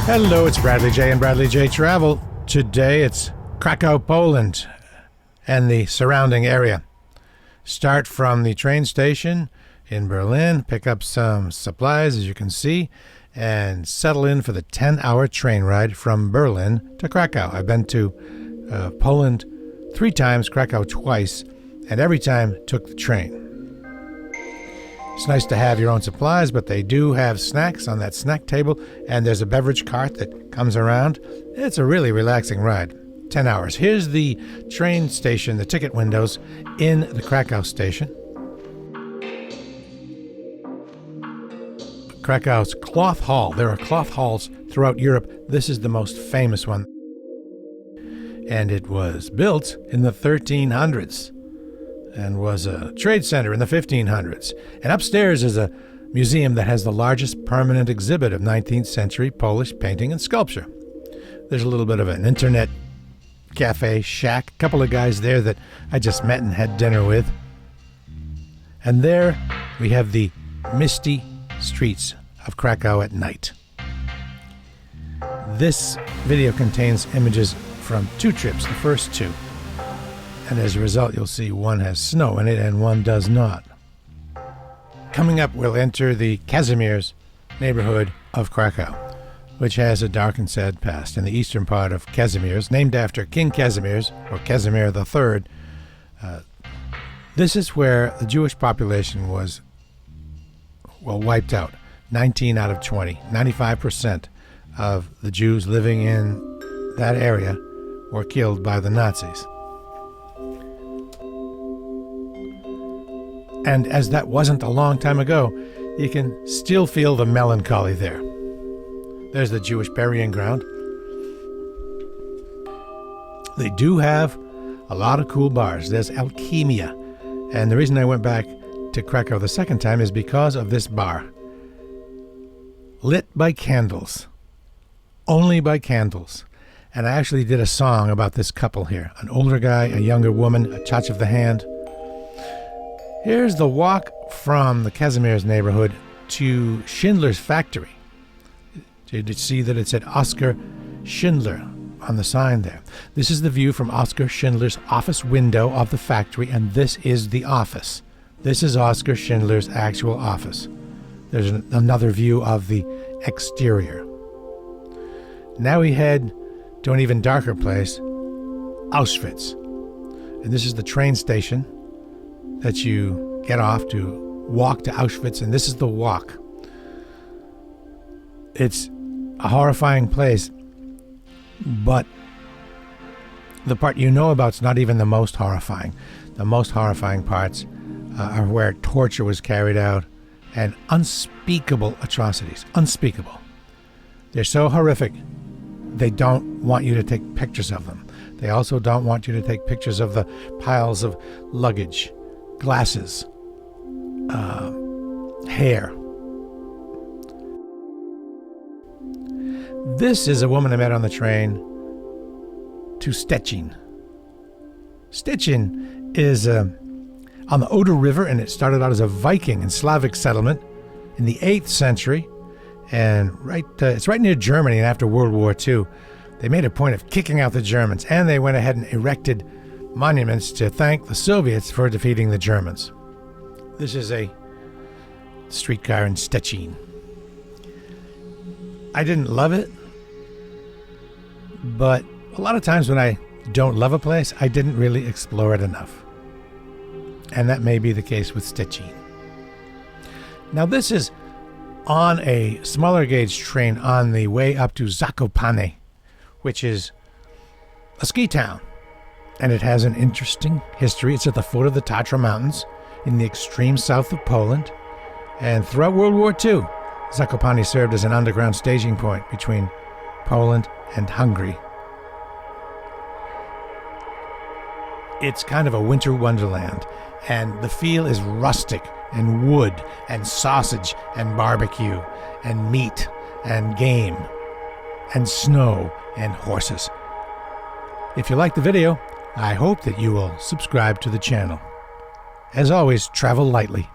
Hello, it's Bradley J. and Bradley J. Travel. Today it's Krakow, Poland, and the surrounding area. Start from the train station in Berlin, pick up some supplies, as you can see, and settle in for the 10-hour train ride from Berlin to Krakow. I've been to Poland 3 times, Krakow twice, and every time took the train. It's nice to have your own supplies, but they do have snacks on that snack table, and there's a beverage cart that comes around. It's a really relaxing ride. 10 hours. Here's the train station, the ticket windows in the Krakow station. Krakow's Cloth Hall. There are cloth halls throughout Europe. This is the most famous one. And it was built in the 1300s. And was a trade center in the 1500s. And upstairs is a museum that has the largest permanent exhibit of 19th century Polish painting and sculpture. There's a little bit of an internet cafe shack, a couple of guys there that I just met and had dinner with. And there we have the misty streets of Krakow at night. This video contains images from 2 trips, the first 2. And as a result, you'll see one has snow in it and one does not. Coming up, we'll enter the Kazimierz neighborhood of Krakow, which has a dark and sad past. In the eastern part of Kazimierz, named after King Kazimierz, or Kazimierz III, this is where the Jewish population was, wiped out. 19 out of 20. 95% of the Jews living in that area were killed by the Nazis. And as that wasn't a long time ago, you can still feel the melancholy there. There's the Jewish burying ground. They do have a lot of cool bars. There's Alchemia. And the reason I went back to Krakow the second time is because of this bar. Lit by candles. Only by candles. And I actually did a song about this couple here. An older guy, a younger woman, a touch of the hand. Here's the walk from the Kazimierz neighborhood to Schindler's factory. Did you see that it said Oskar Schindler on the sign there? This is the view from Oskar Schindler's office window of the factory, and this is the office. This is Oskar Schindler's actual office. There's another view of the exterior. Now we head to an even darker place, Auschwitz. And this is the train station that you get off to walk to Auschwitz, and this is the walk. It's a horrifying place, but the part you know about is not even the most horrifying. The most horrifying parts are where torture was carried out and unspeakable atrocities. Unspeakable. They're so horrific, they don't want you to take pictures of them. They also don't want you to take pictures of the piles of luggage, glasses, hair. This is a woman I met on the train to Szczecin. Szczecin is on the Oder River, and it started out as a Viking and Slavic settlement in the 8th century. And it's right near Germany, and after World War II, they made a point of kicking out the Germans, and they went ahead and erected monuments to thank the Soviets for defeating the Germans. This is a streetcar in Szczecin. I didn't love it, but a lot of times when I don't love a place, I didn't really explore it enough. And that may be the case with Szczecin. Now this is on a smaller gauge train on the way up to Zakopane, which is a ski town. And it has an interesting history. It's at the foot of the Tatra Mountains in the extreme south of Poland. And throughout World War II, Zakopane served as an underground staging point between Poland and Hungary. It's kind of a winter wonderland, and the feel is rustic and wood and sausage and barbecue and meat and game. and snow and horses. If you like the video, I hope that you will subscribe to the channel. As always, travel lightly.